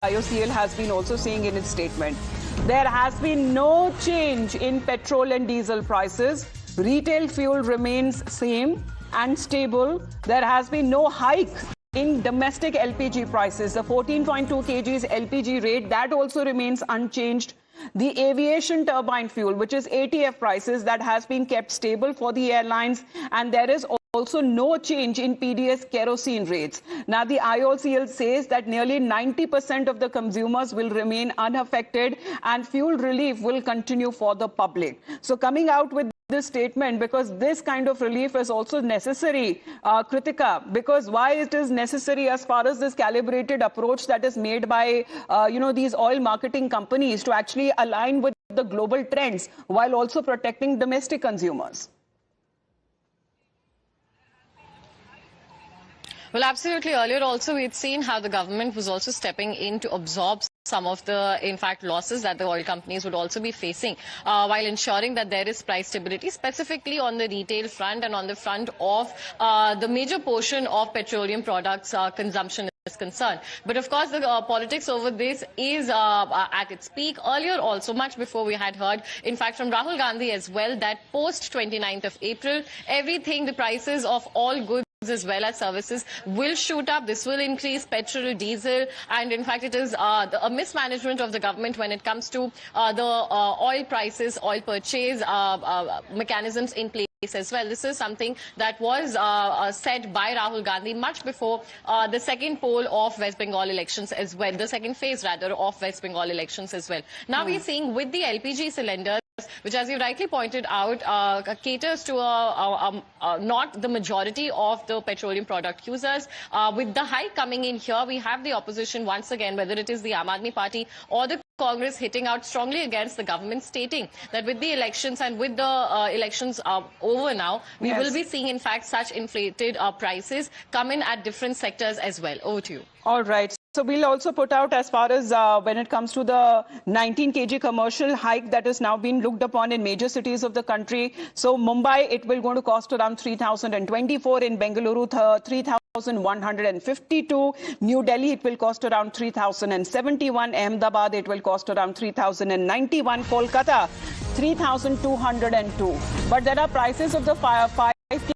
IOCL has been also saying in its statement. There has been no change in petrol and diesel prices. Retail fuel remains same and stable. There has been no hike in domestic LPG prices. The 14.2 kgs LPG rate, that also remains unchanged. The aviation turbine fuel, which is ATF prices, that has been kept stable for the airlines, and there is also no change in PDS kerosene rates. Now, the IOCL says that nearly 90% of the consumers will remain unaffected and fuel relief will continue for the public. So coming out with this statement, because this kind of relief is also necessary, Kritika, because why it is necessary as far as this calibrated approach that is made by, these oil marketing companies to actually align with the global trends while also protecting domestic consumers. Well, absolutely. Earlier also, we'd seen how the government was also stepping in to absorb some of the, in fact, losses that the oil companies would also be facing while ensuring that there is price stability, specifically on the retail front and on the front of the major portion of petroleum products consumption is concerned. But of course, the politics over this is at its peak. Earlier also, much before we had heard, in fact, from Rahul Gandhi as well, that post 29th of April, everything, the prices of all goods as well as services will shoot up. This will increase petrol, diesel, and in fact it is a mismanagement of the government when it comes to the oil prices, oil purchase mechanisms in place as well. This is something that was said by Rahul Gandhi much before the second poll of West Bengal elections as well, the second phase rather of West Bengal elections as well. Now we're seeing with the LPG cylinders, which, as you rightly pointed out, caters to not the majority of the petroleum product users. With the hike coming in here, we have the opposition once again, whether it is the Aam Aadmi Party or the Congress, hitting out strongly against the government, stating that with the elections and with the elections over now, we will be seeing, in fact, such inflated prices come in at different sectors as well. Over to you. All right. So we'll also put out, as far as when it comes to the 19 kg commercial hike that is now being looked upon in major cities of the country. So Mumbai, it will going to cost around 3,024. In Bengaluru, 3,152. New Delhi, it will cost around 3,071. Ahmedabad, it will cost around 3,091. Kolkata, 3,202. But there are prices of the fire